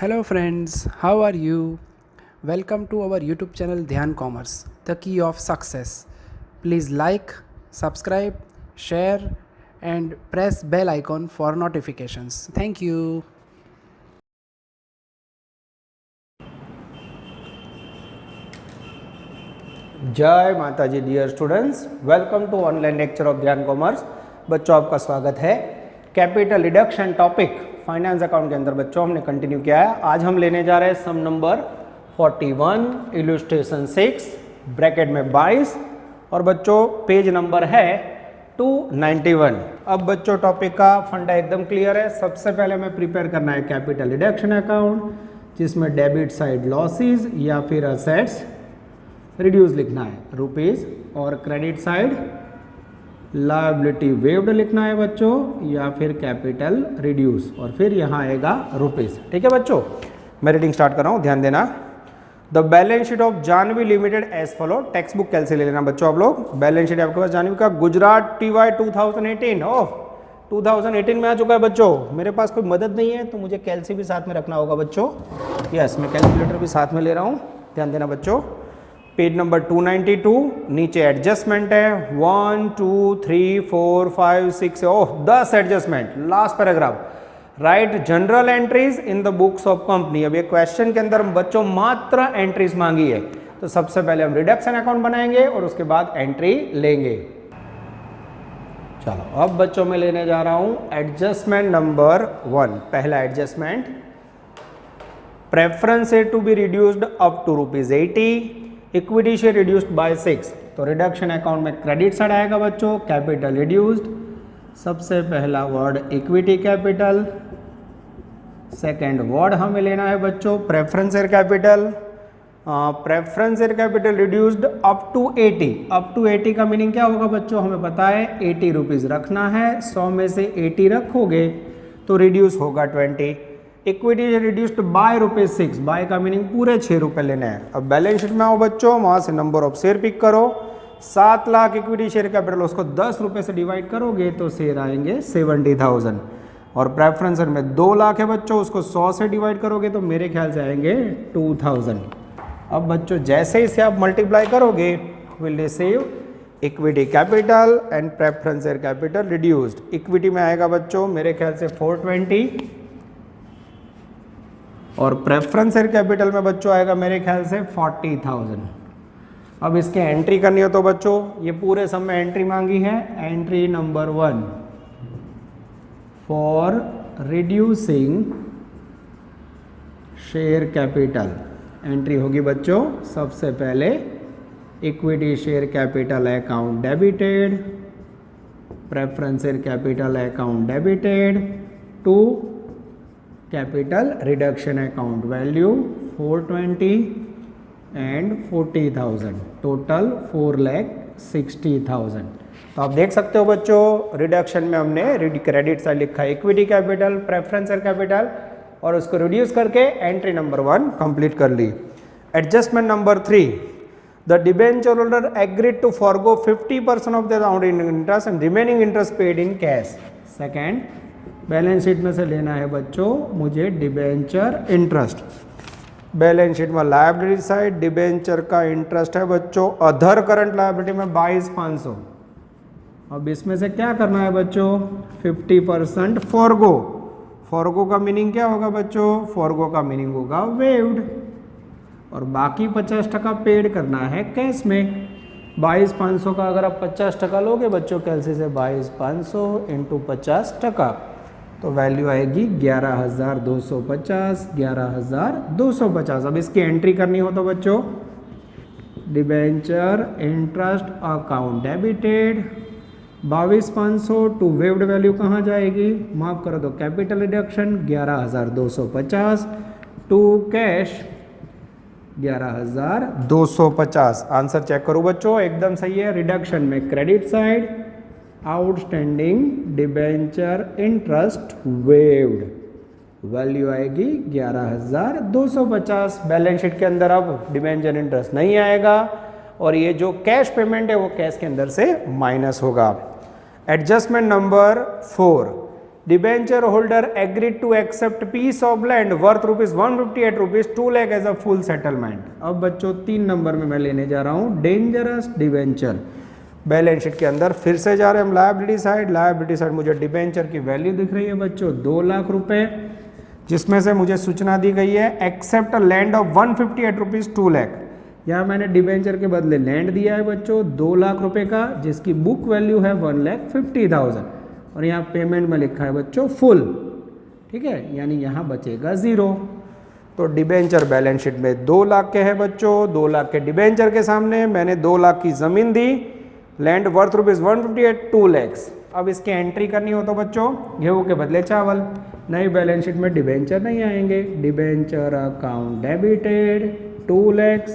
Hello friends, how are you? Welcome to our YouTube channel Dhyan Commerce, the key of success. Please like, subscribe, share and press bell icon for notifications. Thank you. जय माता जी dear students, welcome to online lecture of Dhyan commerce. बच्चों आपका स्वागत है। Capital reduction topic finance account के अंदर बच्चों हमने कंटिन्यू किया है। आज हम लेने जा रहे हैं सम नंबर 41 इलस्ट्रेशन 6 ब्रैकेट में 22 और बच्चों पेज नंबर है 291। अब बच्चों टॉपिक का फंडा एकदम क्लियर है। सबसे पहले हमें प्रिपेयर करना है कैपिटल रिडक्शन अकाउंट, जिसमें डेबिट साइड लॉसेस या फिर असेट्स रिड्यूस लिखना है रुपीज, और क्रेडिट साइड लायबिलिटी वेव्ड लिखना है बच्चों, या फिर कैपिटल रिड्यूस, और फिर यहाँ आएगा रुपीज। ठीक है बच्चों, मैं रीडिंग स्टार्ट कर रहा हूँ, ध्यान देना। The balance sheet of Janvi limited as follow. Text book कैसे ले लेना बच्चों आप लोग। बैलेंस शीट आपके पास जानवी का गुजरात TY 2018 2018 में आ चुका है बच्चों। मेरे पास कोई मदद नहीं है तो मुझे कैलसी भी साथ में रखना होगा बच्चों। यस, मैं कैलकुलेटर भी साथ में ले रहा हूँ, ध्यान देना बच्चों। पेज नंबर 292, नीचे एडजस्टमेंट है 1 2 3 4 5 6 10 adjustment. Last paragraph, right general entries in the books of company. अब ये क्वेश्चन के अंदर बच्चों मात्र एंट्रीज मांगी है, तो सबसे पहले हम रिडक्शन अकाउंट बनाएंगे और उसके बाद एंट्री लेंगे। चलो अब बच्चों में लेने जा रहा हूं एडजस्टमेंट नंबर 1। पहला adjustment, preference share to be reduced up to ₹80, equity share reduced by 6। तो रिडक्शन अकाउंट में क्रेडिट साइड आएगा बच्चों, कैपिटल रिड्यूस्ड। सबसे पहला word equity capital, second word हमें लेना है बच्चों preference share capital. Preference share capital reduced up to 80। Up to 80 का मीनिंग क्या होगा बच्चों, हमें पता है 80 रुपीज रखना है। 100 में से 80 रखोगे तो रिड्यूस होगा 20। Equity reduced by ₹6। बाय का मीनिंग पूरे 6 रुपए लेने हैं। अब बैलेंस शीट में आओ बच्चों, वहां से नंबर ऑफ शेयर पिक करो। 7 लाख इक्विटी शेयर कैपिटल, उसको 10 रुपए से डिवाइड करोगे तो शेयर आएंगे 70,000। और प्रेफरेंस शेयर में 2 लाख है बच्चों, उसको 100 से डिवाइड करोगे तो मेरे ख्याल से आएंगे 2000। अब बच्चों जैसे इसे आप मल्टीप्लाई करोगे, will receive equity capital and preference share capital reduced. Equity में आएगा बच्चों मेरे ख्याल से 420, और प्रेफरेंस शेयर कैपिटल में बच्चों आएगा मेरे ख्याल से 40,000। अब इसके एंट्री करनी हो तो बच्चों ये पूरे सब में एंट्री मांगी है। Entry number 1 for reducing share capital. Entry होगी बच्चों सबसे पहले equity share capital account debited, preference share capital account debited to capital reduction account value 420 and 40,000, total 4,60,000। तो आप देख सकते हो बच्चों रिडक्शन में हमने क्रेडिट साइड लिखा है equity capital, preference share capital, और उसको रिड्यूस करके एंट्री नंबर 1 कंप्लीट कर ली। Adjustment number 3, the debenture holder agreed to forgo 50% of the amount in interest and remaining interest paid in cash. Second, balance sheet में से लेना है बच्चों मुझे डिबेंचर इंटरेस्ट। बैलेंस शीट में लायबिलिटी साइड डिबेंचर का इंटरेस्ट है बच्चों अदर करंट लायबिलिटी में 22,500। अब इसमें से क्या करना है बच्चों, 50% फॉरगो। फॉरगो का मीनिंग क्या होगा बच्चों, फॉरगो का मीनिंग होगा वेव्ड, और बाकी 50% पेड करना है कैश में। 22,500 का अगर आप 50% लोगे बच्चों कैलसी से 22,500 इंटू 50%, तो वैल्यू आएगी 11,250, 11,250। अब इसकी एंट्री करनी हो तो बच्चों debenture interest account debited 22,500 to waived value कहाँ जाएगी, माफ करो तो capital reduction 11,250 to cash 11,250। Answer check करो बच्चों, एकदम सही है। रिडक्शन में credit side outstanding debenture interest waived, value आएगी 11,250। बैलेंस शीट के अंदर अब डिबेंचर इंटरेस्ट नहीं आएगा, और ये जो कैश पेमेंट है वो कैश के अंदर से माइनस होगा। Adjustment number 4, debenture holder agreed to accept piece of land worth ₹158 2 lakh as a full settlement. अब बच्चों 3 नंबर में मैं लेने जा रहा हूं डेंजरस डिबेंचर। बैलेंस शीट के अंदर फिर से जा रहे हैं हम लायबिलिटी साइड मुझे डिबेंचर की वैल्यू दिख रही है बच्चों 2 लाख रुपए, जिसमें से मुझे सूचना दी गई है एक्सेप्ट लैंड ऑफ ₹158 2 लाख। यहाँ मैंने डिबेंचर के बदले लैंड दिया है बच्चों 2 लाख रुपए का, जिसकी बुक वैल्यू है 1,50,000 और यहाँ पेमेंट में लिखा है बच्चों फुल। ठीक है, यानी यहाँ बचेगा 0। तो डिबेंचर बैलेंस शीट में 2 लाख के है बच्चों, 2 लाख के डिबेंचर के सामने मैंने 2 लाख की जमीन दी, लैंड वर्थ ₹158 2 लाख। अब इसकी एंट्री करनी हो तो बच्चों गेहूं के बदले चावल, नई बैलेंस शीट में डिबेंचर नहीं आएंगे। Debenture account debited 2 lakh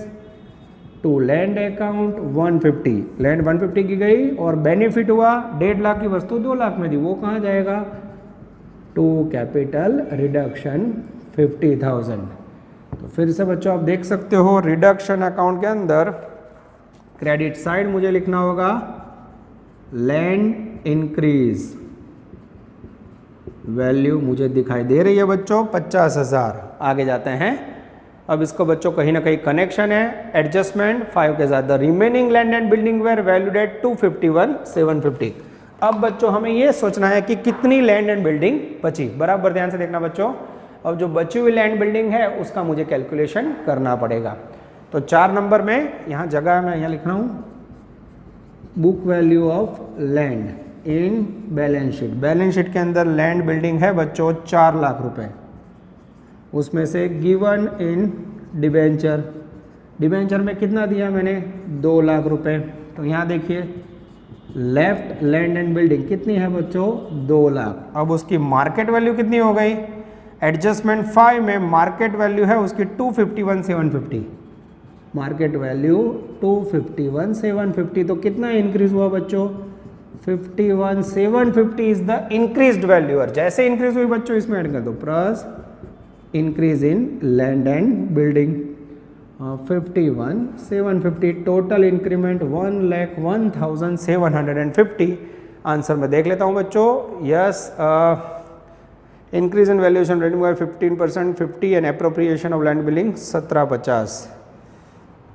to land account 150, land 150 की गई और बेनिफिट हुआ 1.5 लाख की वस्तु 2 लाख में दी, वो कहाँ जाएगा टू कैपिटल रिडक्शन 50,000। तो फिर से बच्चों आप देख सकते हो रिडक्शन अकाउंट के अंदर क्रेडिट साइड मुझे लिखना होगा लैंड इंक्रीज, वैल्यू मुझे दिखाई दे रही है बच्चों 50,000। आगे जाते हैं, अब इसको बच्चों कहीं ना कहीं कनेक्शन है एडजस्टमेंट 5 के साथ। The remaining land and building were valued at 251,750। अब बच्चों हमें यह सोचना है कि कितनी लैंड एंड बिल्डिंग बची, बराबर ध्यान से देखना बच्चों। अब जो बची हुई लैंड बिल्डिंग है उसका मुझे कैलकुलेशन करना पड़ेगा। तो 4 नंबर में यहाँ जगह मैं यहाँ लिख रहा हूँ book value of land in balance sheet. Balance sheet के अंदर लैंड बिल्डिंग है बच्चों 4 लाख रुपए, उसमें से गिवन इन डिबेंचर, डिबेंचर में कितना दिया मैंने 2 लाख रुपए। तो यहाँ देखिए लेफ्ट लैंड एंड बिल्डिंग कितनी है बच्चों 2 लाख। अब उसकी मार्केट वैल्यू कितनी हो गई, एडजस्टमेंट 5 में मार्केट वैल्यू है उसकी 251,750, मार्केट वैल्यू 251,750। तो कितना इंक्रीज हुआ बच्चों 51,750 इज द इंक्रीज्ड वैल्यू। और जैसे इंक्रीज हुई बच्चों इसमें ऐड कर दो plus increase in land and building 51,750, total increment 1,01,750। Answer में देख लेता हूं बच्चों, yes increase in valuation rating by 15% 50 and appropriation of land building 1750।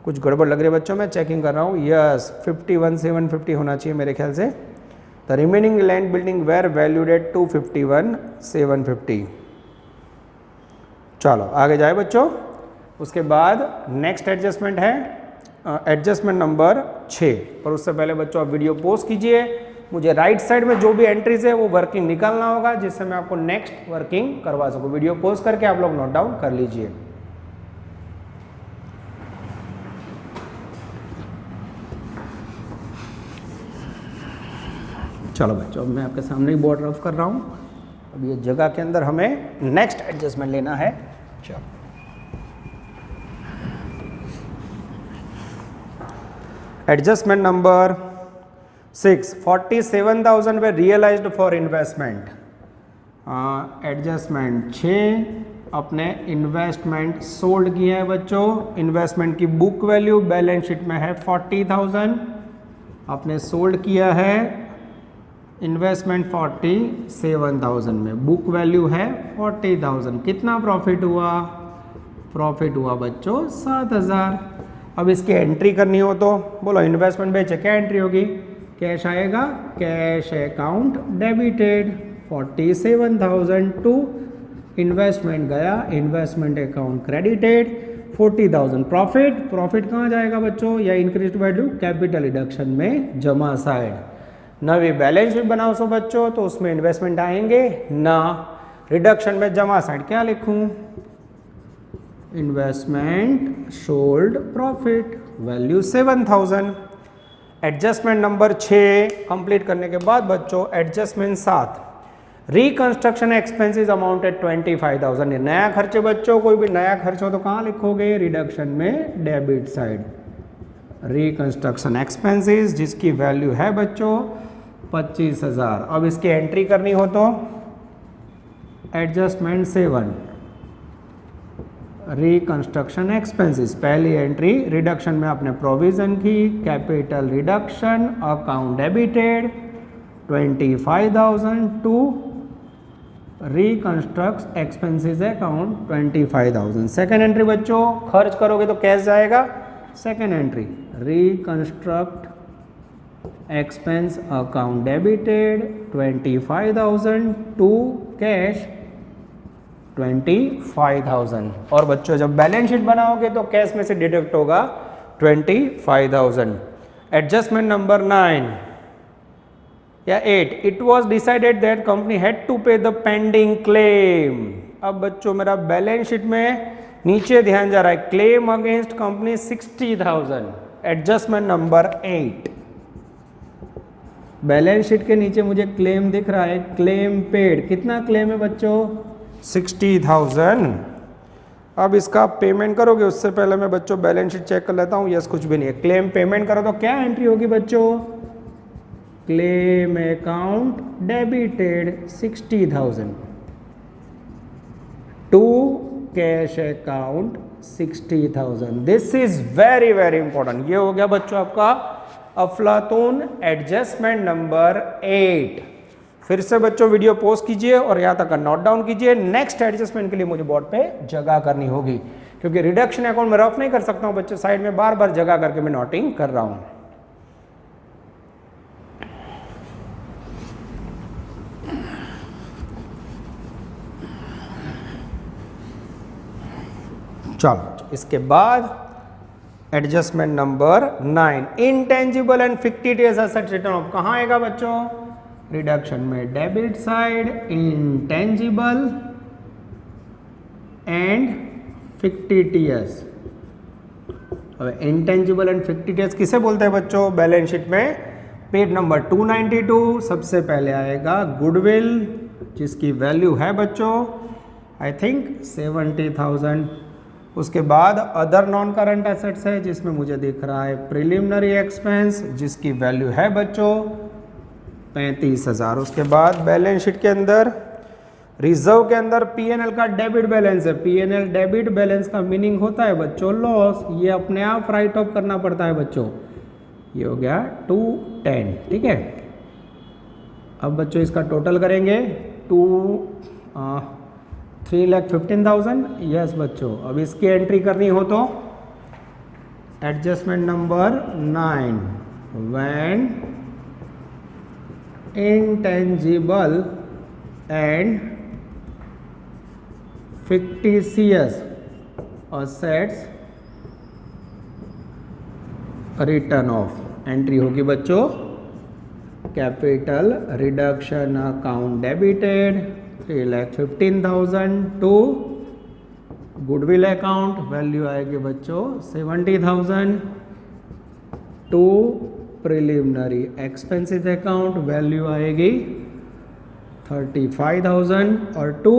कुछ गड़बड़ लग रही है बच्चों, मैं चेकिंग कर रहा हूँ। यस 51,750 होना चाहिए मेरे ख्याल से। The remaining land building were valued at 251,750। चलो आगे जाए बच्चों। उसके बाद नेक्स्ट एडजस्टमेंट है एडजस्टमेंट नंबर 6। पर उससे पहले बच्चों आप वीडियो पॉज कीजिए, मुझे राइट साइड में जो भी एंट्रीज है वो वर्किंग निकालना होगा जिससे मैं आपको नेक्स्ट वर्किंग करवा सकूं। वीडियो पॉज करके आप लोग नोट डाउन कर लीजिए। चलो बच्चों अब मैं आपके सामने ही बोर्ड रफ कर रहा हूँ। अब ये जगह के अंदर हमें नेक्स्ट एडजस्टमेंट लेना है। चलो adjustment number 6, 47,000 we realised for investment. Adjustment 6, अपने इन्वेस्टमेंट सोल्ड किया है बच्चों। इन्वेस्टमेंट की बुक वैल्यू बैलेंस शीट में है 40,000, आपने सोल्ड किया है इन्वेस्टमेंट 47,000 में, बुक वैल्यू है 40,000। कितना प्रॉफिट हुआ, प्रॉफिट हुआ बच्चों 7,000। अब इसकी एंट्री करनी हो तो बोलो इन्वेस्टमेंट बेचे क्या एंट्री होगी, कैश आएगा, cash account debited 47,000 to investment गया, investment account credited 40,000। Profit, profit कहाँ जाएगा बच्चों, या इंक्रीज्ड वैल्यू कैपिटल रिडक्शन में जमा साइड। नवी बैलेंस शीट बनाओ सो बच्चों तो उसमें इन्वेस्टमेंट आएंगे ना, रिडक्शन में जमा साइड क्या लिखूं, investment sold profit value 7,000। Adjustment number 6 complete करने के बाद बच्चों एडजस्टमेंट 7, रिकंस्ट्रक्शन एक्सपेंसेस अमाउंटेड 25,000। नया खर्च बच्चों, कोई भी नया खर्च हो तो कहाँ लिखोगे, रिडक्शन में डेबिट साइड। रिकंस्ट्रक्शन एक्सपेंसेस जिसकी वैल्यू है बच्चों 25,000। अब इसकी एंट्री करनी हो तो एडजस्टमेंट 7, रिकंस्ट्रक्शन एक्सपेंसेस, पहली एंट्री रिडक्शन में आपने प्रोविजन की, capital reduction, account debited 25,000 to reconstruct expenses account 25,000। Second entry बच्चों, खर्च करोगे तो कैश जाएगा, second entry reconstruct expense account debited 25,000 to cash 25,000। और बच्चों जब बैलेंस शीट बनाओगे तो कैश में से डिडक्ट होगा 25,000। एडजस्टमेंट नंबर 9 या 8, it was decided that company had to pay the pending claim. अब बच्चों मेरा बैलेंस शीट में नीचे ध्यान जा रहा है, claim against company 60,000। Adjustment number 8, balance sheet के नीचे मुझे क्लेम दिख रहा है, क्लेम पेड। कितना क्लेम है बच्चों, 60,000। अब इसका पेमेंट करोगे उससे पहले मैं बच्चों बैलेंस शीट चेक कर लेता हूँ। यस, कुछ भी नहीं है। क्लेम पेमेंट करो तो क्या एंट्री होगी बच्चों, claim account debited 60,000 to cash account 60,000। This is very very important. ये हो गया बच्चों आपका अफलातून एडजस्टमेंट नंबर 8। फिर से बच्चों वीडियो पॉज कीजिए और यहाँ तक नोट डाउन कीजिए। नेक्स्ट एडजस्टमेंट के लिए मुझे बोर्ड पे जगह करनी होगी, क्योंकि रिडक्शन अकाउंट में रफ नहीं कर सकता हूँ बच्चों, साइड में बार बार जगह करके मैं नोटिंग कर रहा हूँ। चलो, इसके बाद adjustment number 9, intangible and fictitious assets return of. कहाँ आएगा बच्चों, रिडक्शन में debit side, intangible and fictitious. अब इंटेंजिबल एंड फिक्टिटियस किसे बोलते हैं बच्चों, बैलेंस शीट में पेज नंबर 292 सबसे पहले आएगा गुडविल, जिसकी वैल्यू है बच्चों आई थिंक 70,000। उसके बाद अदर नॉन करंट एसेट्स है, जिसमें मुझे दिख रहा है प्रिलिमिनरी एक्सपेंस, जिसकी वैल्यू है बच्चों 35,000। उसके बाद बैलेंस शीट के अंदर रिजर्व के अंदर पीएनएल का डेबिट बैलेंस है। पीएनएल डेबिट बैलेंस का मीनिंग होता है बच्चों लॉस, ये अपने आप राइट ऑफ करना पड़ता है बच्चों। ये हो गया 210, ठीक है। अब बच्चों इसका टोटल करेंगे 3,15,000। यस बच्चों, अब इसकी एंट्री करनी हो तो adjustment number 9, when intangible and fictitious assets written off. Entry होगी बच्चों capital reduction account debited 3,15,000 to goodwill account, value आएगी बच्चों 70,000 to preliminary expenses account, value आएगी 35,000 और टू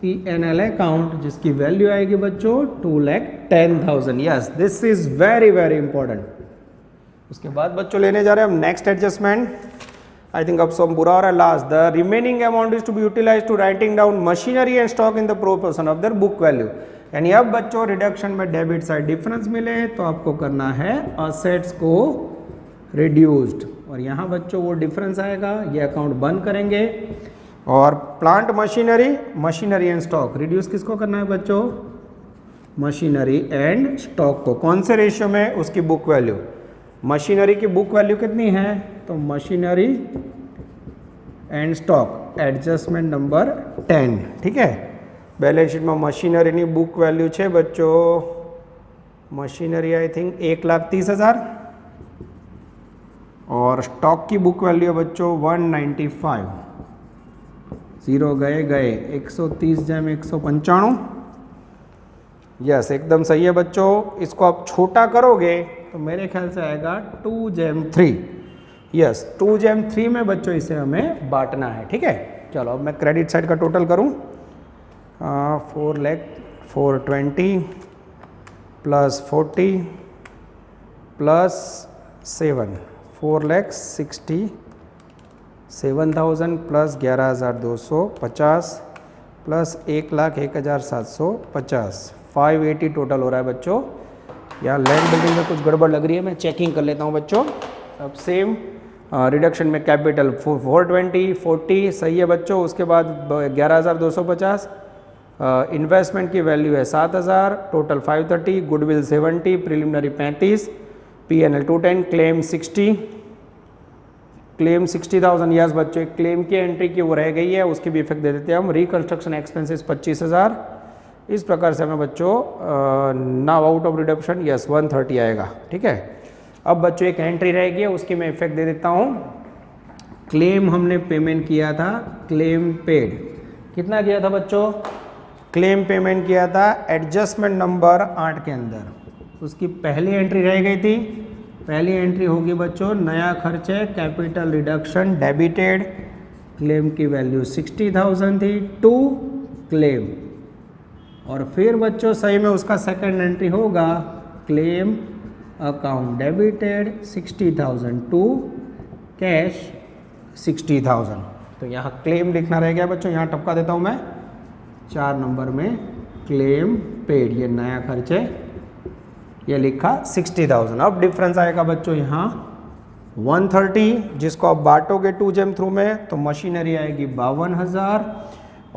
पीएनएल अकाउंट, जिसकी वैल्यू आएगी बच्चों 2,10,000। Yes, this is very very important. उसके बाद बच्चों लेने जा रहे हैं हम नेक्स्ट एडजस्टमेंट। आई थिंक अब सब बुरा हो रहा है। Last, the remaining amount is to be utilise to writing down machinery and stock in the proportion of their book value. यानी अब बच्चों रिडक्शन में डेबिट साइड डिफरेंस मिले तो आपको करना है असेट्स को रिड्यूस्ड, और यहाँ बच्चों वो डिफरेंस आएगा, ये अकाउंट बंद करेंगे। और plant machinery and stock reduce किसको करना है बच्चों, मशीनरी एंड स्टॉक को। कौन से रेशियो में, उसकी बुक वैल्यू। मशीनरी की बुक वैल्यू कितनी है, तो machinery and stock adjustment number 10, ठीक है। बैलेंस शीट में मशीनरी बुक वैल्यू है बच्चों, मशीनरी आई थिंक 1,30,000 और स्टॉक की बुक वैल्यू है बच्चों 195। जीरो गए 130 जम 195। यस, एकदम सही है बच्चों। इसको आप छोटा करोगे तो मेरे ख्याल से आएगा 2 जम 3। यस, 2 जम 3 में बच्चों इसे हमें बांटना है, ठीक है। चलो अब मैं क्रेडिट साइड का टोटल करूं, 4,420 plus 40 plus 7, 4,67,000 plus 11,250 plus 1,01,750, 580 total हो रहा है बच्चों। यहाँ लैंड बिल्डिंग में कुछ गड़बड़ लग रही है, मैं चेकिंग कर लेता हूँ बच्चों। अब सेम रिडक्शन में कैपिटल 420, 40 सही है बच्चों। उसके बाद 11,250, इन्वेस्टमेंट की वैल्यू है 7,000, total 530, goodwill 70, preliminary 35, PNL 210, claim 60, claim 60,000। Yes बच्चों, एक क्लेम की एंट्री की वो रह गई है, उसकी भी इफेक्ट दे देते हैं हम। Reconstruction expenses 25,000। इस प्रकार से हमें बच्चों now out of reduction yes 130 आएगा। ठीक है, अब बच्चों एक एंट्री रहेगी, उसकी मैं इफेक्ट दे देता हूँ। क्लेम हमने पेमेंट किया था, क्लेम पेड कितना किया था बच्चों? क्लेम पेमेंट किया था एडजस्टमेंट नंबर 8 के अंदर, उसकी पहली एंट्री रह गई थी। पहली एंट्री होगी बच्चों नया खर्च है, कैपिटल रिडक्शन डेबिटेड, क्लेम की वैल्यू 60,000 थी, टू क्लेम। और फिर बच्चों सही में उसका सेकंड एंट्री होगा claim account debited 60,000 to cash 60,000। तो यहाँ क्लेम लिखना रह गया बच्चों, यहाँ टपका देता हूँ मैं 4 नंबर में क्लेम पेड, ये नया खर्च है, ये लिखा 60,000। अब डिफरेंस आएगा बच्चों यहाँ 130, जिसको आप बांटोगे 2 जेम थ्रू में तो मशीनरी आएगी 52,000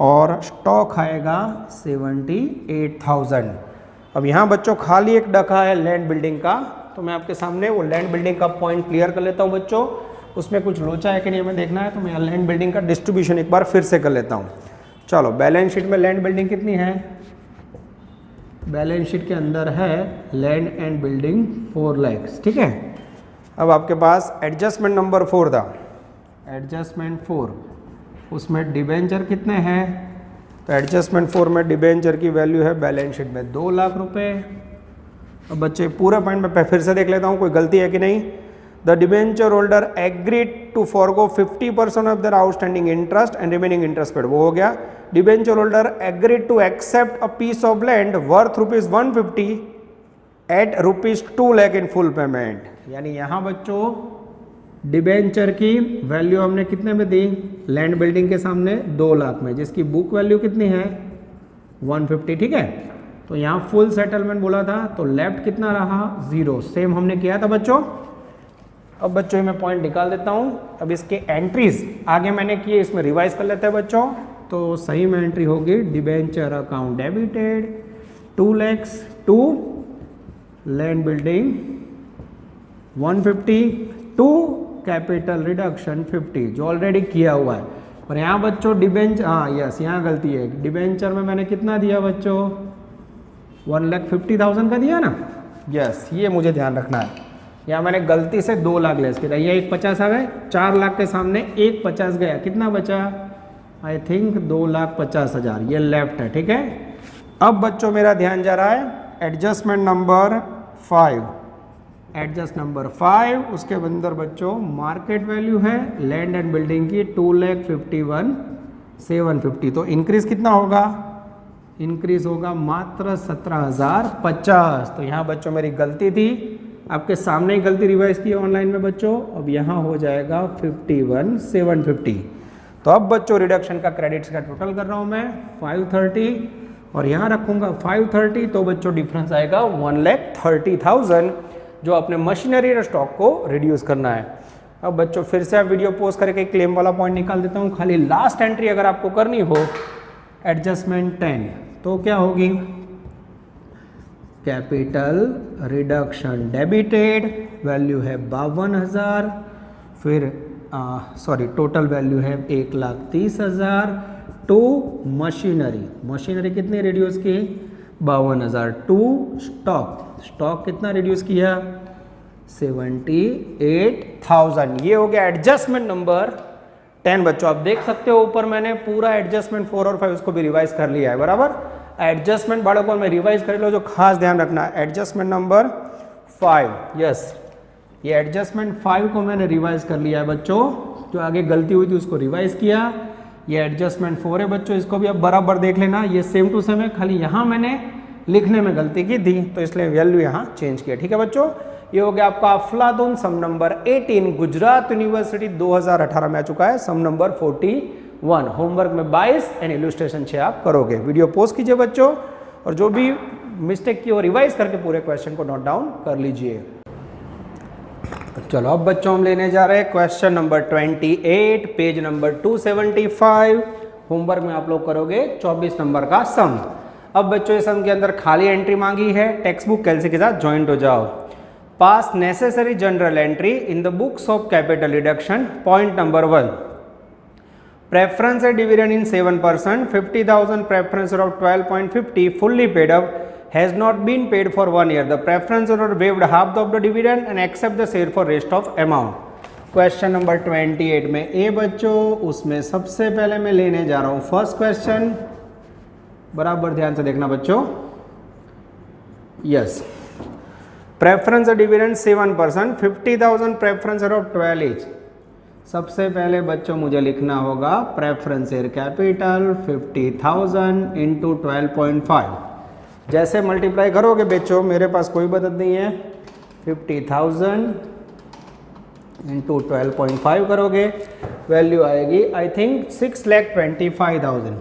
और स्टॉक आएगा 78,000। अब यहाँ बच्चों खाली एक डका है लैंड बिल्डिंग का, तो मैं आपके सामने वो लैंड बिल्डिंग का पॉइंट क्लियर कर लेता हूँ बच्चों। उसमें कुछ लोचा है कि नहीं हमें देखना है, तो मैं लैंड बिल्डिंग का डिस्ट्रीब्यूशन एक बार फिर से कर लेता हूँ। चलो, बैलेंस शीट में लैंड बिल्डिंग कितनी है? बैलेंस शीट के अंदर है लैंड एंड बिल्डिंग 4 lakhs। ठीक है, अब आपके पास एडजस्टमेंट नंबर 4 था, एडजस्टमेंट 4, उसमें डिबेंचर कितने हैं? तो एडजस्टमेंट 4 में डिबेंचर की वैल्यू है बैलेंस शीट में 2 लाख रुपए। अब बच्चे पूरा पॉइंट में फिर से देख लेता हूँ, कोई गलती है कि नहीं। The debenture holder agreed to forgo 50% of their outstanding interest and remaining interest paid, वो हो गया। Debenture holder agreed to accept a piece of land worth ₹150 at ₹2 lakh in full payment. यानी यहाँ बच्चों डिबेंचर की वैल्यू हमने कितने में दी? लैंड बिल्डिंग के सामने 2 लाख में, जिसकी बुक वैल्यू कितनी है? 150। ठीक है, तो यहाँ फुल सेटलमेंट बोला था, तो लेफ्ट कितना रहा? 0। सेम हमने किया था बच्चों। अब बच्चों मैं पॉइंट निकाल देता हूँ। अब इसके एंट्रीज आगे मैंने किए, इसमें रिवाइज कर लेते हैं बच्चों। तो सही में एंट्री होगी debenture account debited 2 lakhs to land building 150 to capital reduction 50, जो ऑलरेडी किया हुआ है। और यहाँ बच्चों डिबेंचर, हाँ यस यहाँ गलती है, डिबेंचर में मैंने कितना दिया बच्चों? 1,50,000 का दिया ना। यस, ये मुझे ध्यान रखना है। यहाँ मैंने गलती से 2 लाख लेस किया, ये 150 आ गए, 4 लाख के सामने 150 गया, कितना बचा? आई थिंक 2,50,000, ये लेफ्ट है। ठीक है, अब बच्चों मेरा ध्यान जा रहा है एडजस्टमेंट नंबर 5, एडजस्ट नंबर 5, उसके अंदर बच्चों मार्केट वैल्यू है लैंड एंड बिल्डिंग की 2,51,750। तो इंक्रीज कितना होगा? इंक्रीज होगा मात्र 17,050। तो यहाँ बच्चों मेरी गलती थी, आपके सामने ही गलती रिवाइज की ऑनलाइन में बच्चों। अब यहाँ हो जाएगा 51,750। तो अब बच्चों रिडक्शन का क्रेडिट्स का टोटल कर रहा हूँ मैं 530 और यहाँ रखूँगा 530, तो बच्चों डिफरेंस आएगा 1,30,000, जो अपने मशीनरी और स्टॉक को रिड्यूस करना है। अब बच्चों फिर से आप वीडियो पोस्ट करके क्लेम वाला पॉइंट निकाल देता हूँ। खाली लास्ट एंट्री अगर आपको करनी हो एडजस्टमेंट 10, तो क्या होगी? कैपिटल रिडक्शन डेबिटेड, वैल्यू है 52,000, फिर टोटल वैल्यू है 1,30,000 टू मशीनरी, मशीनरी कितनी रिड्यूस की? 52,000 टू स्टॉक कितना रिड्यूस किया? 78,000। ये हो गया एडजस्टमेंट नंबर 10 बच्चों। आप देख सकते हो ऊपर मैंने पूरा एडजस्टमेंट 4 और 5 उसको भी रिवाइज कर लिया है, बराबर। एडजस्टमेंट बालकों में रिवाइज कर लो, जो खास ध्यान रखना है एडजस्टमेंट नंबर 5, यस ये एडजस्टमेंट 5 को मैंने रिवाइज कर लिया है बच्चों। जो आगे गलती हुई थी उसको रिवाइज किया। ये एडजस्टमेंट 4 है बच्चों, इसको भी अब बराबर देख लेना, ये सेम टू सेम है, खाली यहाँ मैंने लिखने में गलती की थी तो इसलिए वैल्यू यहाँ चेंज किया। ठीक है बच्चों, ये हो गया आपका अफलातून सम नंबर 18 गुजरात यूनिवर्सिटी 2018 में आ चुका है, सम नंबर 41। होमवर्क में 22 एंड इलस्ट्रेशन 6 आप करोगे। वीडियो पोस्ट कीजिए बच्चों, और जो भी मिस्टेक की हो रिवाइज करके पूरे क्वेश्चन को नोट डाउन कर लीजिए। चलो अब बच्चों हम लेने जा रहे हैं question number 28, page number 275। Homework में आप लोग करोगे 24 नंबर का सम। अब बच्चों इस सम के अंदर खाली एंट्री मांगी है, टेक्स्ट बुक कैलसी के साथ ज्वाइंट हो जाओ। पास necessary general entry in the books of capital reduction. Point number 1, preference dividend in 7%, 50,000 preference of 12.50 fully paid up has not been paid for 1 year. The preference are waived half of the dividend and accept the share for rest of amount. Question number 28 में ए बच्चों, उसमें सबसे पहले मैं लेने जा रहा हूँ फर्स्ट क्वेश्चन। बराबर ध्यान से देखना बच्चों। Yes, preference dividend 7%, 50,000 preference of 12 each. सबसे पहले बच्चों मुझे लिखना होगा प्रेफरेंस शेयर कैपिटल 50,000 इंटू 12.5। जैसे मल्टीप्लाई करोगे बच्चों, मेरे पास कोई मदद नहीं है, 50,000 इंटू 12.5 करोगे, वैल्यू आएगी आई थिंक 6,25,000।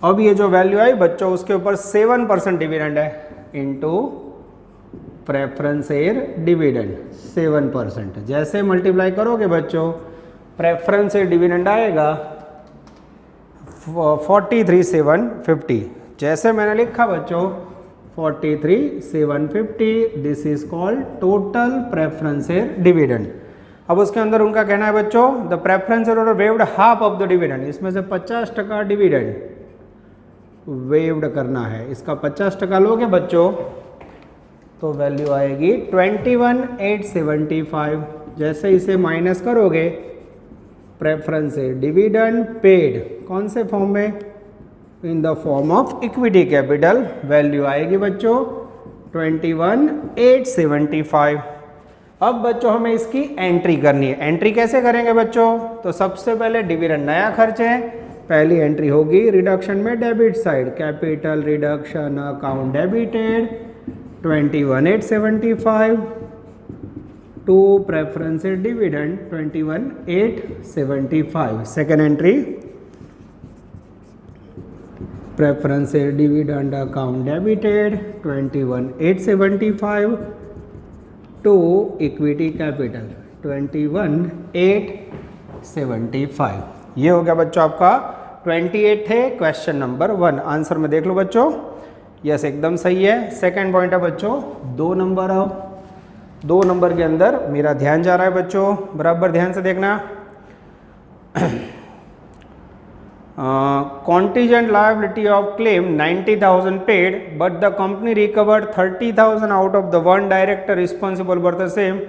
अब ये जो वैल्यू आई बच्चों, उसके ऊपर 7% डिविडेंड है इंटू प्रेफरेंस शेयर डिविडेंड 7%। जैसे मल्टीप्लाई करोगे बच्चों, प्रेफरेंस शेयर डिविडेंड आएगा 43,750। जैसे मैंने लिखा बच्चों 43,750, this is called total preference share dividend. अब उसके अंदर उनका कहना है बच्चों, the preference share waived half of the dividend. इसमें से 50% डिविडेंड वेव्ड करना है, इसका 50% लोगे बच्चों तो वैल्यू आएगी 21,875। जैसे इसे माइनस करोगे, प्रेफरेंस से डिविडेंड पेड कौन से फॉर्म में, in the form of equity capital, value आएगी बच्चों 21,875। अब बच्चों हमें इसकी एंट्री करनी है। एंट्री कैसे करेंगे बच्चों, तो सबसे पहले डिविडेंड नया खर्च है, पहली एंट्री होगी रिडक्शन में debit side, capital reduction account debited 21,875 to preference dividend 21,875। Second entry preference dividend account debited 21,875 to equity capital 21,875। ये हो गया बच्चों आपका 28 थे क्वेश्चन नंबर 1। आंसर में देख लो बच्चों, यस एकदम सही है। सेकंड पॉइंट है बच्चों 2 नंबर। अब 2 नंबर के अंदर मेरा ध्यान जा रहा है बच्चों, बराबर ध्यान से देखना। Contingent liability of claim 90,000 paid but the company recovered 30,000 out of the one director responsible for the same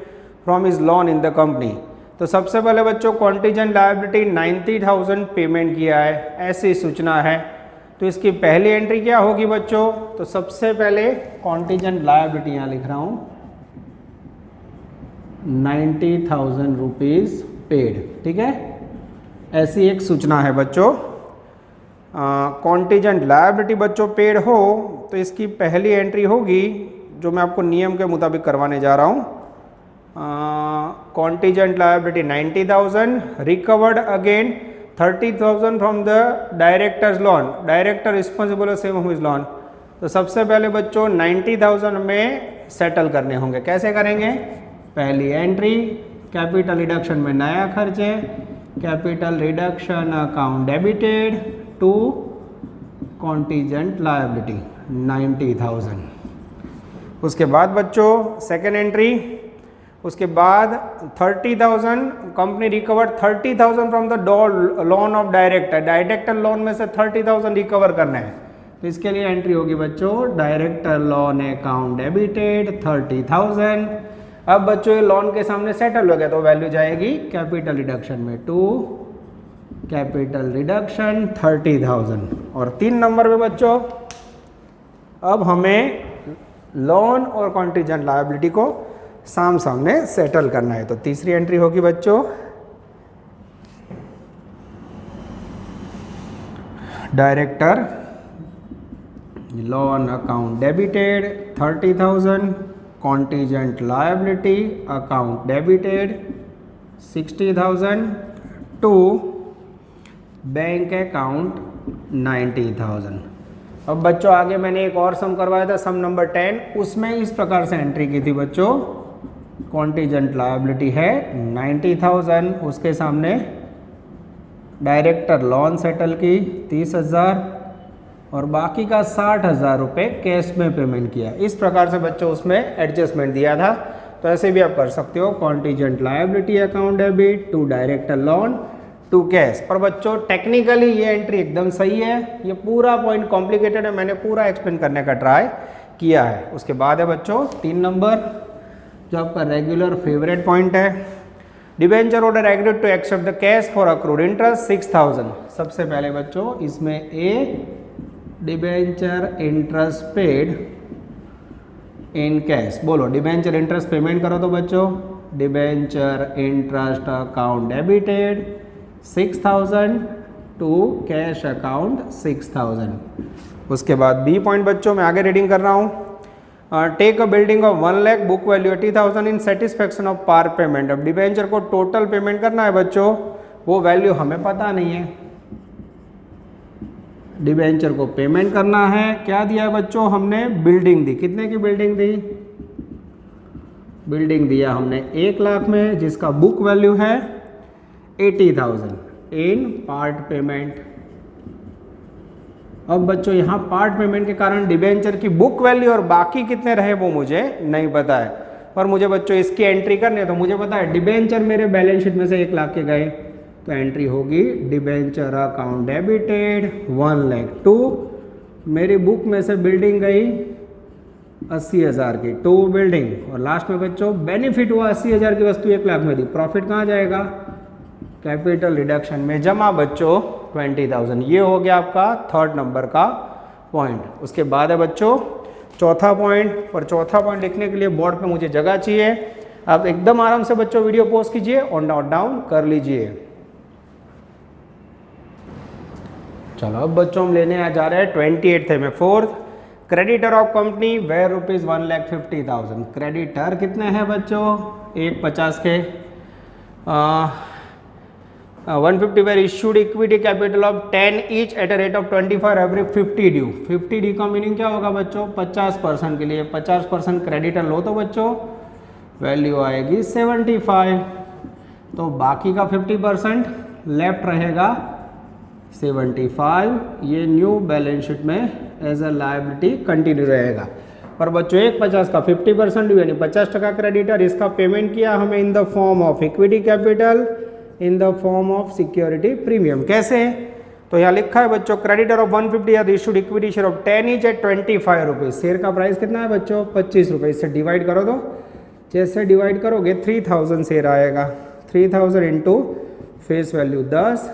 from his loan in the company. तो सबसे पहले बच्चों कॉन्टीजेंट लायबिलिटी 90,000 पेमेंट किया है, ऐसी सूचना है। तो इसकी पहली एंट्री क्या होगी बच्चों, तो सबसे पहले कॉन्टीजेंट लायबिलिटी यहाँ लिख रहा हूँ 90,000 रुपीज़ पेड, ठीक है, ऐसी एक सूचना है बच्चों। कॉन्टीजेंट लायबिलिटी बच्चों पेड हो तो इसकी पहली एंट्री होगी, जो मैं आपको नियम के मुताबिक करवाने जा रहा हूँ। Contingent liability 90,000 recovered again 30,000 from the directors loan, director responsible same his loan. तो सबसे पहले बच्चों 90,000 में सेटल करने होंगे। कैसे करेंगे, पहली एंट्री कैपिटल रिडक्शन में नया खर्च है, capital reduction account debited to contingent liability 90,000। उसके बाद बच्चों सेकेंड एंट्री, उसके बाद 30,000 company recovered 30,000 from the loan of director, director loan में से 30,000 रिकवर करना है। तो इसके लिए एंट्री होगी बच्चों डायरेक्टर लोन अकाउंट डेबिटेड 30,000। अब बच्चों ये लोन के सामने सेटल हो गया तो वैल्यू जाएगी कैपिटल रिडक्शन में टू कैपिटल रिडक्शन 30,000। और 3 नंबर में बच्चों अब हमें लोन और कॉन्टीजेंट लायबिलिटी को सामने सेटल करना है। तो तीसरी एंट्री होगी बच्चों director loan account debited 30,000, contingent liability account debited 60,000 to bank account 90,000। अब बच्चों आगे मैंने एक और सम करवाया था, सम नंबर 10, उसमें इस प्रकार से एंट्री की थी बच्चों कॉन्टीजेंट लायबिलिटी है 90,000, उसके सामने डायरेक्टर लोन सेटल की 30,000 और बाकी का 60,000 रुपये कैश में पेमेंट किया। इस प्रकार से बच्चों उसमें एडजस्टमेंट दिया था। तो ऐसे भी आप कर सकते हो, contingent liability account debit to director loan to cash. पर बच्चों टेक्निकली ये एंट्री एकदम सही है, ये पूरा पॉइंट कॉम्प्लिकेटेड है, मैंने पूरा एक्सप्लेन करने का ट्राई किया है। उसके बाद है बच्चों 3 नंबर जो आपका रेगुलर फेवरेट पॉइंट है, debenture holder agreed to accept the cash for accrued interest 6,000। सबसे पहले बच्चों इसमें a debenture interest paid in cash, बोलो डिबेंचर इंटरेस्ट पेमेंट करो तो बच्चों debenture interest account debited 6,000 to cash account 6,000। उसके बाद बी पॉइंट बच्चों मैं आगे रीडिंग कर रहा हूँ, take a building of 1 lakh book value 80,000 in satisfaction of part payment. अब डिबेंचर को टोटल पेमेंट करना है बच्चों, वो वैल्यू हमें पता नहीं है, डिबेंचर को पेमेंट करना है। क्या दिया है बच्चों, हमने बिल्डिंग दी, कितने की बिल्डिंग दी, बिल्डिंग दिया हमने 1 लाख में, जिसका बुक वैल्यू है 80,000 इन पार्ट पेमेंट। अब बच्चों यहाँ पार्ट पेमेंट के कारण डिबेंचर की बुक वैल्यू और बाकी कितने रहे वो मुझे नहीं पता है, पर मुझे बच्चों इसकी एंट्री करनी है। तो मुझे पता है डिबेंचर मेरे बैलेंस शीट में से 1 लाख के गए, तो एंट्री होगी debenture account debited 1 lakh to, मेरी बुक में से बिल्डिंग गई 80,000 की, टू बिल्डिंग, और लास्ट में बच्चों बेनिफिट हुआ 80,000 की वस्तु 1 लाख में दी, प्रॉफिट कहाँ जाएगा, कैपिटल रिडक्शन में जमा बच्चों 20,000। ये हो गया आपका 3rd नंबर का पॉइंट। उसके बाद है बच्चों 4था पॉइंट, पर 4था पॉइंट लिखने के लिए बोर्ड पे मुझे जगह चाहिए। आप एकदम आराम से बच्चों वीडियो पॉज कीजिए और नोट डाउन कर लीजिए। चलो अब बच्चों हम लेने आ जा रहे हैं 28 में 4th, creditor of company were rupees 1,50,000। Creditor कितने हैं बच्चों, 150 के, 150 were issued equity capital of 10 each at a rate of 25 every 50 due. 50 due का मीनिंग क्या होगा बच्चों, 50% के लिए 50% क्रेडिटर लो तो बच्चों वैल्यू आएगी 75, तो बाकी का 50% लेफ्ट रहेगा 75। ये न्यू बैलेंस शीट में एज अ लायबिलिटी कंटिन्यू रहेगा। पर बच्चों 150 का 50% ड्यू यानी 50% क्रेडिटर, इसका पेमेंट किया हमें in the form of equity capital in the form of security premium. कैसे, तो यहाँ लिखा है बच्चों क्रेडिटर ऑफ 150 या issued equity share of 10 each eight 25 rupees. Share का प्राइस कितना है बच्चों 25 रुपये, इससे डिवाइड करो तो जैसे डिवाइड करोगे 3000 शेयर आएगा, 3000 इंटू फेस वैल्यू 10,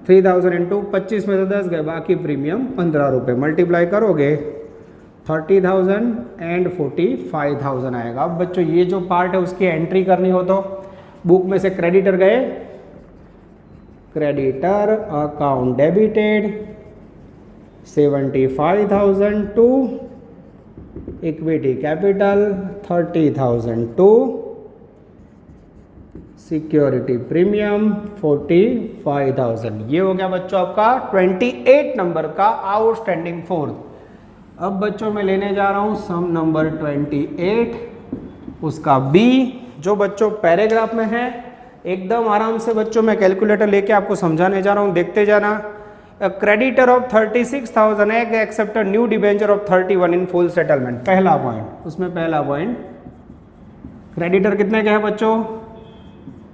3000 इंटू 25 में से 10 गए, बाकी प्रीमियम 15 रुपये, मल्टीप्लाई करोगे 30,000 एंड 45,000 आएगा। अब बच्चों ये जो पार्ट है उसकी एंट्री करनी हो तो बुक में से क्रेडिटर गए, creditor account debited 75,000 to equity capital 30,000 to security premium 45,000। ये हो गया बच्चों आपका 28 नंबर का आउटस्टैंडिंग 4th। अब बच्चों मैं लेने जा रहा हूं सम नंबर 28, उसका बी, जो बच्चों पैराग्राफ में है। एकदम आराम से बच्चों मैं कैलकुलेटर लेके आपको समझाने जा रहा हूं, देखते जाना। Creditor of 36,000 accept new debenture of 31 in full settlement. पहला पॉइंट, उसमें पहला पॉइंट क्रेडिटर कितने के हैं बच्चों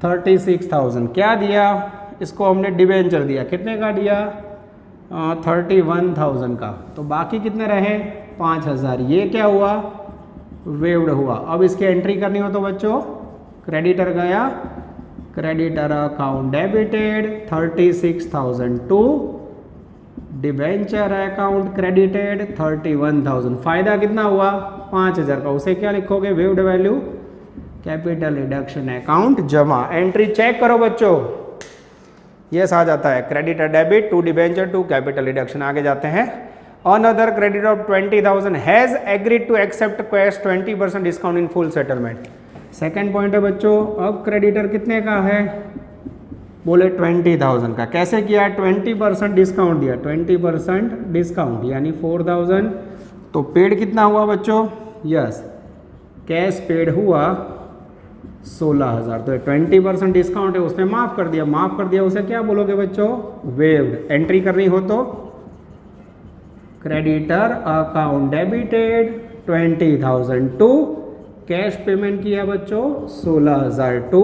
36,000। क्या दिया, इसको हमने डिबेंचर दिया, कितने का दिया 31,000 का, तो बाकी कितने रहे 5,000। ये क्या हुआ वेव्ड हुआ। अब इसकी एंट्री करनी हो तो बच्चों क्रेडिटर गया, creditor account debited 36,000 to debenture account credited 31,000। फायदा कितना हुआ 5,000 का, उसे क्या लिखोगे waived value capital reduction account जमा। एंट्री चेक करो बच्चों, यस आ जाता है, creditor debit to debenture to capital reduction. आगे जाते हैं, another creditor of 20,000 has agreed to accept cash 20% discount in full settlement. Second point है बच्चों, अब क्रेडिटर कितने का है, बोले 20,000 का। कैसे किया 20% डिस्काउंट दिया, 20% डिस्काउंट यानी 4,000। तो पेड कितना हुआ बच्चों, यस कैश पेड हुआ 16,000। तो 20% डिस्काउंट है, उसने माफ़ कर दिया, माफ़ कर दिया उसे क्या बोलोगे बच्चों? वेव्ड। एंट्री करनी हो तो creditor account debited 20,000 to cash payment किया बच्चों 16,000 टू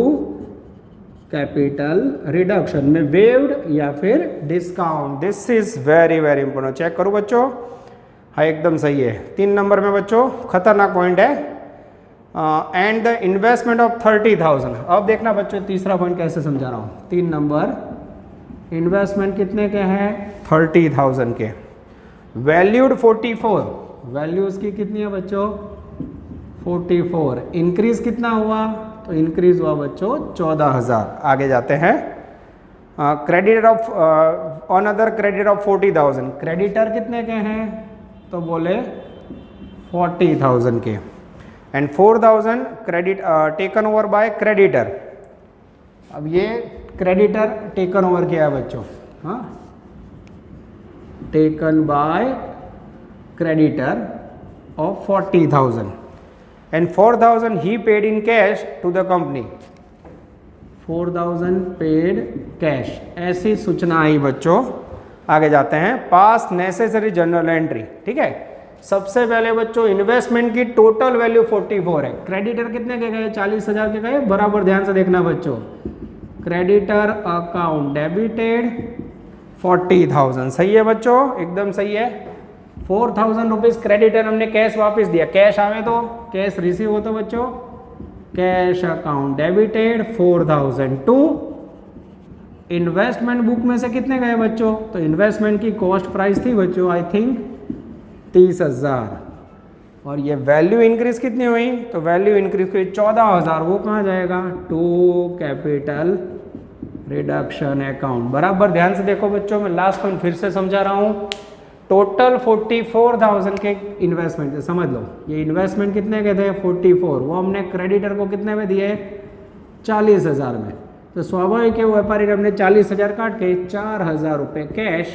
कैपिटल रिडक्शन में वेव्ड या फिर discount. This is very very important. Check करो बच्चों, हाँ एकदम सही है। 3 नंबर में बच्चों खतरनाक पॉइंट है, एंड द इन्वेस्टमेंट ऑफ 30,000। अब देखना बच्चों तीसरा पॉइंट कैसे समझा रहा हूँ। 3 नंबर, इन्वेस्टमेंट कितने के हैं? 30,000 के। वैल्यूड 44, वैल्यू उसकी कितनी है बच्चों? 44। इंक्रीज कितना हुआ? तो इंक्रीज हुआ बच्चों 14,000। आगे जाते हैं। Creditor of on other creditor of 40,000। Creditor कितने के हैं? तो बोले 40,000 के। And 4,000 credit taken over by creditor. अब ये क्रेडिटर टेकन ओवर किया है बच्चों, हाँ, taken by creditor of 40,000 and 4,000 ही paid in cash to the company. 4,000 paid cash, ऐसी सूचना आई बच्चों। आगे जाते हैं। पास नेसेसरी जनरल एंट्री, ठीक है। सबसे पहले बच्चों इन्वेस्टमेंट की टोटल वैल्यू 44 है। क्रेडिटर कितने के गए? 40,000 के गए। बराबर ध्यान से देखना बच्चों। क्रेडिटर अकाउंट डेबिटेड 40,000, सही है बच्चों, एकदम सही है। 4,000 रुपीज क्रेडिटर हमने कैश वापस दिया। कैश आवे तो, कैश रिसीव हो तो बच्चों cash account debited 4,000 to investment book में से कितने गए बच्चों? तो इन्वेस्टमेंट की कॉस्ट प्राइस थी बच्चों आई थिंक 30,000, और ये वैल्यू इंक्रीज कितनी हुई? तो वैल्यू इंक्रीज हुई 14,000। वो कहाँ जाएगा? To capital reduction account. बराबर ध्यान से देखो बच्चों, मैं लास्ट पॉइंट फिर से समझा रहा हूँ। टोटल 44,000 के इन्वेस्टमेंट थे, समझ लो। ये इन्वेस्टमेंट कितने के थे? 44। वो हमने क्रेडिटर को कितने में दिए? 40,000 में। तो स्वाभाविक है वो व्यापारी ने हमने 40,000 काट के 4,000 रुपये कैश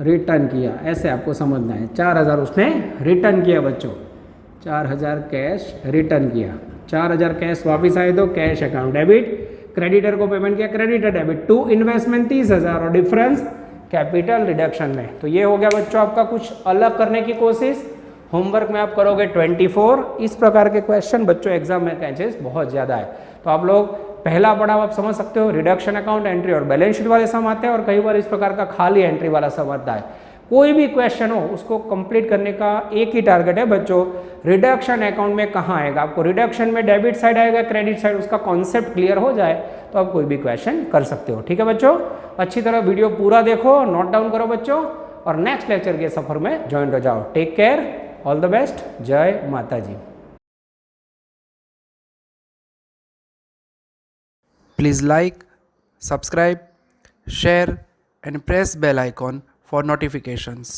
रिटर्न किया। ऐसे आपको समझना है। 4,000 उसने रिटर्न किया बच्चों, 4,000 कैश रिटर्न किया। 4,000 कैश वापस आए तो कैश अकाउंट डेबिट, क्रेडिटर को पेमेंट किया क्रेडिटर डेबिट टू इन्वेस्टमेंट 30,000 और डिफरेंस कैपिटल रिडक्शन में। तो ये हो गया बच्चों आपका कुछ अलग करने की कोशिश। होमवर्क में आप करोगे 24। इस प्रकार के क्वेश्चन बच्चों एग्जाम में कैचेस बहुत ज़्यादा है। तो आप लोग पहला पड़ाव आप समझ सकते हो, रिडक्शन अकाउंट एंट्री और बैलेंस शीट वाले सम आते हैं, और कई बार इस प्रकार का खाली एंट्री वाला सम आता है। कोई भी क्वेश्चन हो उसको कंप्लीट करने का एक ही टारगेट है बच्चों, रिडक्शन अकाउंट में कहाँ आएगा। आपको रिडक्शन में डेबिट साइड आएगा, क्रेडिट साइड, उसका कॉन्सेप्ट क्लियर हो जाए तो आप कोई भी क्वेश्चन कर सकते हो। ठीक है बच्चों, अच्छी तरह वीडियो पूरा देखो, नोट डाउन करो बच्चों, और नेक्स्ट लेक्चर के सफर में ज्वाइन हो जाओ। Take care, all the best, जय माता जी। Please like, subscribe, share and press bell icon for notifications.